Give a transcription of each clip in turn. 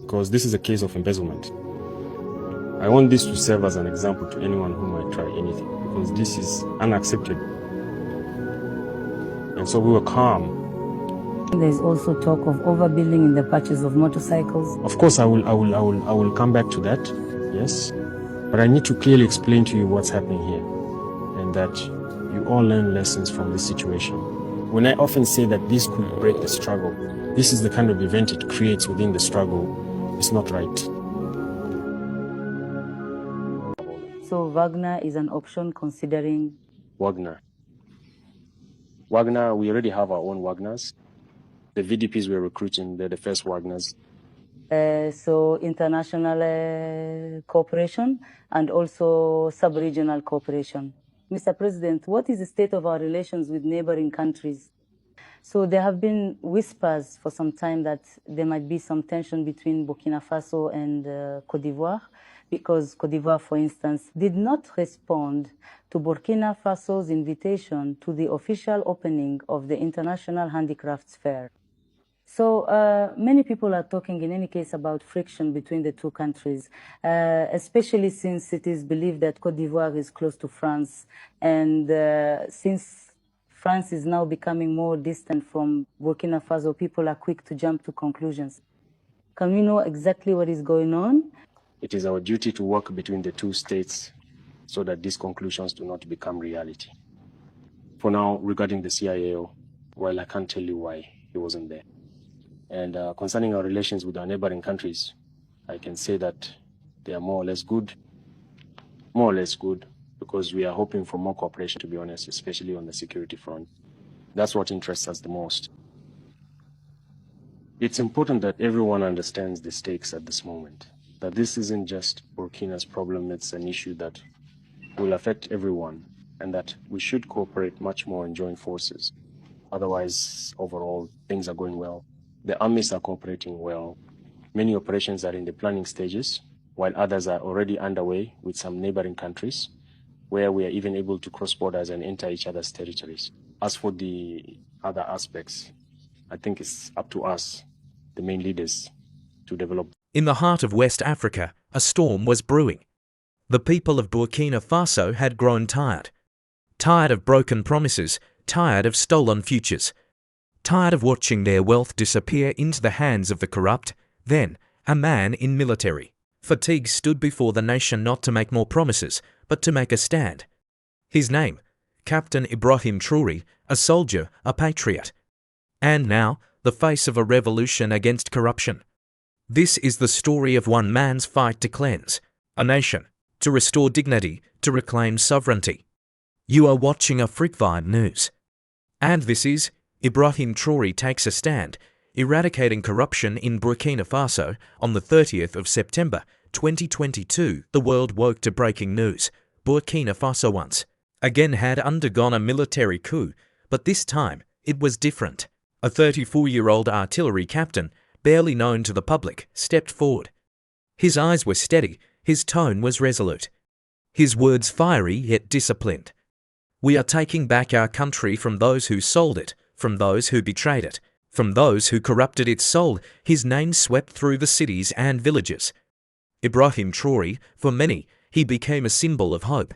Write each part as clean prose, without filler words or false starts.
because this is a case of embezzlement. I want this to serve as an example to anyone who might try anything, because this is unacceptable. And so we were calm. There's also talk of overbilling in the purchase of motorcycles. Of course, I will come back to that, yes. But I need to clearly explain to you what's happening here, and that you all learn lessons from this situation. When I often say that this could break the struggle, this is the kind of event it creates within the struggle. It's not right. So Wagner is an option considering? Wagner, we already have our own Wagners. The VDPs we're recruiting, they're the first Wagners. So international cooperation and also sub-regional cooperation. Mr. President, what is the state of our relations with neighboring countries? So there have been whispers for some time that there might be some tension between Burkina Faso and Côte d'Ivoire, because Côte d'Ivoire, for instance, did not respond to Burkina Faso's invitation to the official opening of the International Handicrafts Fair. So many people are talking, in any case, about friction between the two countries, especially since it is believed that Côte d'Ivoire is close to France, and since France is now becoming more distant from Burkina Faso, people are quick to jump to conclusions. Can we know exactly what is going on? It is our duty to work between the two states so that these conclusions do not become reality. For now, regarding the CIAO, well, I can't tell you why he wasn't there. And concerning our relations with our neighboring countries, I can say that they are more or less good, because we are hoping for more cooperation, to be honest, especially on the security front. That's what interests us the most. It's important that everyone understands the stakes at this moment, that this isn't just Burkina's problem, it's an issue that will affect everyone, and that we should cooperate much more and join forces. Otherwise, overall, things are going well. The armies are cooperating well. Many operations are in the planning stages, while others are already underway with some neighboring countries, where we are even able to cross borders and enter each other's territories. As for the other aspects, I think it's up to us, the main leaders, to develop. In the heart of West Africa, a storm was brewing. The people of Burkina Faso had grown tired. Tired of broken promises, tired of stolen futures. Tired of watching their wealth disappear into the hands of the corrupt. Then, a man in military fatigue stood before the nation not to make more promises, but to make a stand. His name, Captain Ibrahim Traoré, a soldier, a patriot. And now, the face of a revolution against corruption. This is the story of one man's fight to cleanse a nation, to restore dignity, to reclaim sovereignty. You are watching Afrique News. And this is Ibrahim Traoré takes a stand, eradicating corruption in Burkina Faso. On the 30th of September 2022, the world woke to breaking news. Burkina Faso once again had undergone a military coup, but this time it was different. A 34-year-old artillery captain, barely known to the public, stepped forward. His eyes were steady, his tone was resolute. His words fiery yet disciplined. We are taking back our country from those who sold it, from those who betrayed it, from those who corrupted its soul. His name swept through the cities and villages. Ibrahim Traoré, for many, he became a symbol of hope.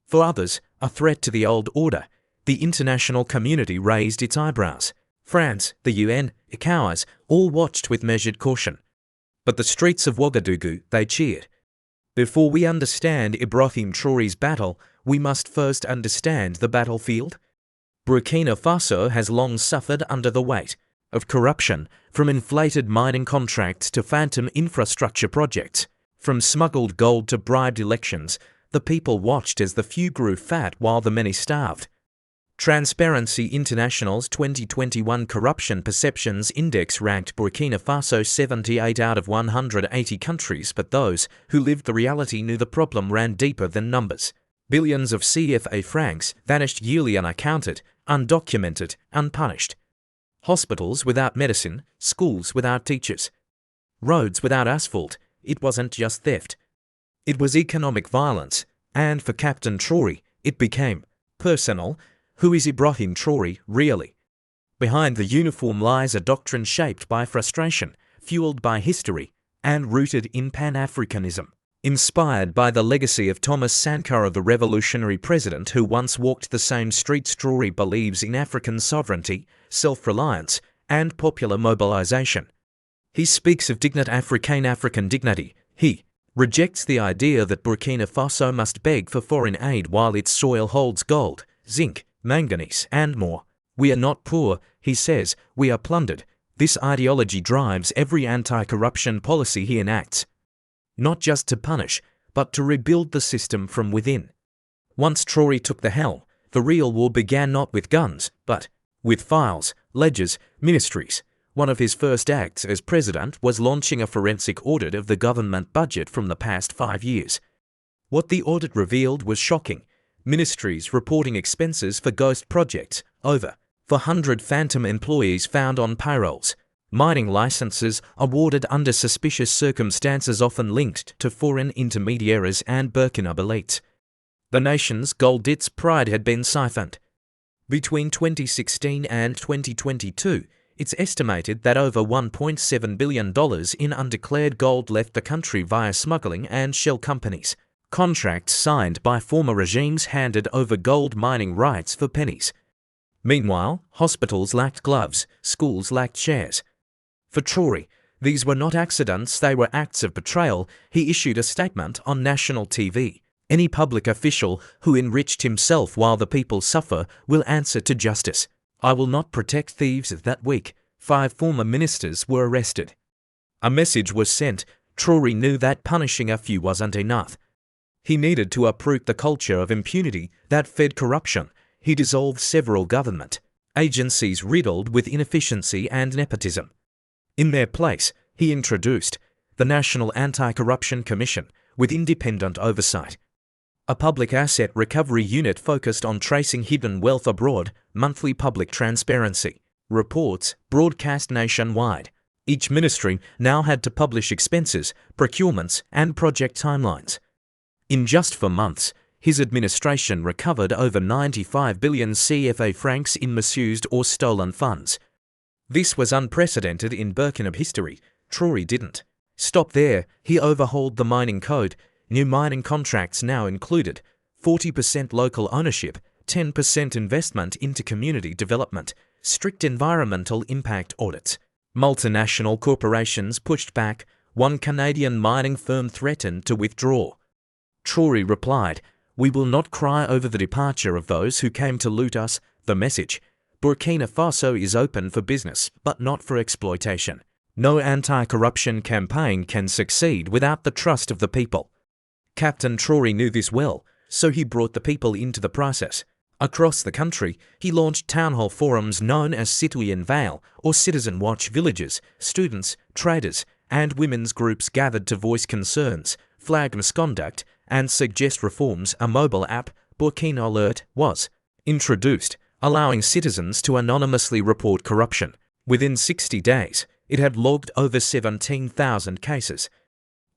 For others, a threat to the old order. The international community raised its eyebrows. France, the UN, ECOWAS, all watched with measured caution. But the streets of Ouagadougou, they cheered. Before we understand Ibrahim Traoré's battle, we must first understand the battlefield. Burkina Faso has long suffered under the weight of corruption, from inflated mining contracts to phantom infrastructure projects, from smuggled gold to bribed elections. The people watched as the few grew fat while the many starved. Transparency International's 2021 Corruption Perceptions Index ranked Burkina Faso 78 out of 180 countries, but those who lived the reality knew the problem ran deeper than numbers. Billions of CFA francs vanished yearly unaccounted, undocumented, unpunished. Hospitals without medicine, schools without teachers. Roads without asphalt. It wasn't just theft. It was economic violence, and for Captain Traoré, it became personal. Who is Ibrahim Traoré, really? Behind the uniform lies a doctrine shaped by frustration, fueled by history, and rooted in Pan-Africanism. Inspired by the legacy of Thomas Sankara, the revolutionary president who once walked the same streets, Traoré believes in African sovereignty, self-reliance, and popular mobilization. He speaks of dignité africaine, African dignity. He rejects the idea that Burkina Faso must beg for foreign aid while its soil holds gold, zinc, manganese, and more. We are not poor, he says, we are plundered. This ideology drives every anti-corruption policy he enacts. Not just to punish, but to rebuild the system from within. Once Traoré took the helm, the real war began not with guns, but with files, ledgers, ministries. One of his first acts as president was launching a forensic audit of the government budget from the past 5 years. What the audit revealed was shocking. Ministries reporting expenses for ghost projects, over 400 phantom employees found on payrolls, mining licenses awarded under suspicious circumstances often linked to foreign intermediaries and Burkina elites. The nation's gold-its pride had been siphoned. Between 2016 and 2022, it's estimated that over $1.7 billion in undeclared gold left the country via smuggling and shell companies. Contracts signed by former regimes handed over gold mining rights for pennies. Meanwhile, hospitals lacked gloves, schools lacked shares. For Traoré, these were not accidents, they were acts of betrayal. He issued a statement on national TV. Any public official who enriched himself while the people suffer will answer to justice. I will not protect thieves. That week, 5 former ministers were arrested. A message was sent. Traoré knew that punishing a few wasn't enough. He needed to uproot the culture of impunity that fed corruption. He dissolved several government agencies riddled with inefficiency and nepotism. In their place, he introduced the National Anti-Corruption Commission with independent oversight. A public asset recovery unit focused on tracing hidden wealth abroad, monthly public transparency reports broadcast nationwide. Each ministry now had to publish expenses, procurements, and project timelines. In just 4 months, his administration recovered over 95 billion CFA francs in misused or stolen funds. This was unprecedented in Burkina history. Traoré didn't stop there. He overhauled the mining code. New mining contracts now included 40% local ownership, 10% investment into community development, strict environmental impact audits. Multinational corporations pushed back. One Canadian mining firm threatened to withdraw. Traoré replied, "We will not cry over the departure of those who came to loot us." The message: Burkina Faso is open for business, but not for exploitation. No anti-corruption campaign can succeed without the trust of the people. Captain Traoré knew this well, so he brought the people into the process. Across the country, he launched town hall forums known as Citoyen Veille or Citizen Watch. Villages, students, traders, and women's groups gathered to voice concerns, flag misconduct, and suggest reforms. A mobile app, Burkina Alert, was introduced, allowing citizens to anonymously report corruption. Within 60 days, it had logged over 17,000 cases.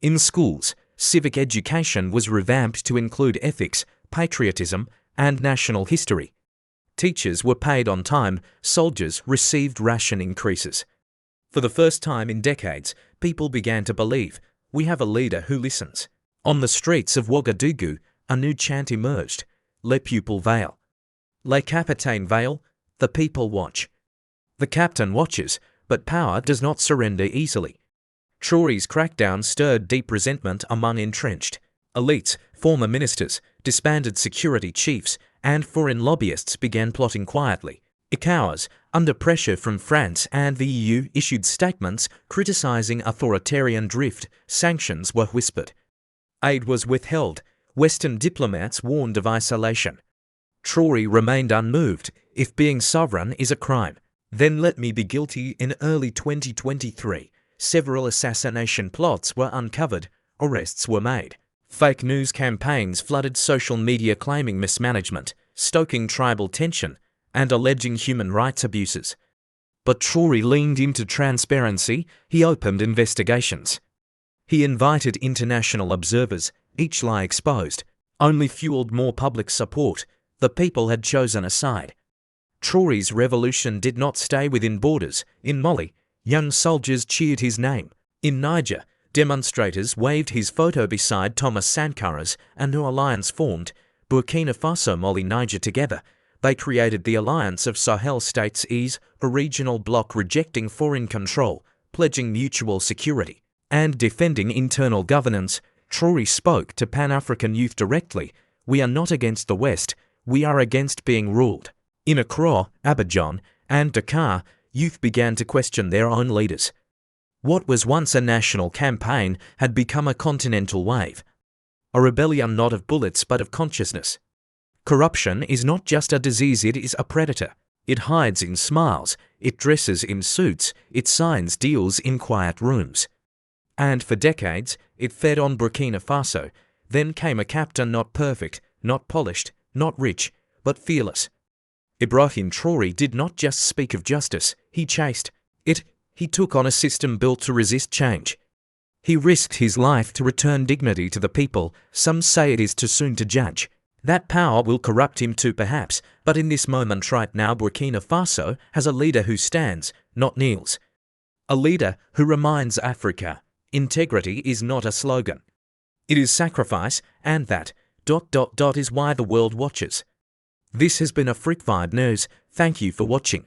In schools, civic education was revamped to include ethics, patriotism, and national history. Teachers were paid on time, soldiers received ration increases. For the first time in decades, people began to believe, we have a leader who listens. On the streets of Ouagadougou, a new chant emerged, Le Peuple Veille. Le Capitaine Veille, the people watch. The captain watches, but power does not surrender easily. Traoré's crackdown stirred deep resentment among entrenched elites. Former ministers, disbanded security chiefs, and foreign lobbyists began plotting quietly. ECOWAS, under pressure from France and the EU, issued statements criticizing authoritarian drift. Sanctions were whispered. Aid was withheld. Western diplomats warned of isolation. Traoré remained unmoved. If being sovereign is a crime, then let me be guilty. In early 2023, several assassination plots were uncovered. Arrests were made. Fake news campaigns flooded social media claiming mismanagement, stoking tribal tension, and alleging human rights abuses. But Traoré leaned into transparency. He opened investigations. He invited international observers. Each lie exposed only fueled more public support. The people had chosen a side. Traoré's revolution did not stay within borders. In Mali, young soldiers cheered his name. In Niger, Demonstrators waved his photo beside Thomas Sankara's, and new alliance formed, Burkina Faso, Mali, Niger together. They created the Alliance of Sahel States EAS, a regional bloc rejecting foreign control, pledging mutual security, and defending internal governance. Traoré spoke to Pan-African youth directly. We are not against the West, we are against being ruled. In Accra, Abidjan, and Dakar, youth began to question their own leaders. What was once a national campaign had become a continental wave. A rebellion not of bullets but of consciousness. Corruption is not just a disease, it is a predator. It hides in smiles, it dresses in suits, it signs deals in quiet rooms. And for decades, it fed on Burkina Faso. Then came a captain not perfect, not polished, not rich, but fearless. Ibrahim Traoré did not just speak of justice, he chased it. He took on a system built to resist change. He risked his life to return dignity to the people. Some say it is too soon to judge. That power will corrupt him too perhaps, but in this moment right now Burkina Faso has a leader who stands, not kneels. A leader who reminds Africa, integrity is not a slogan. It is sacrifice, and that ... is why the world watches. This has been a Frickfied News. Thank you for watching.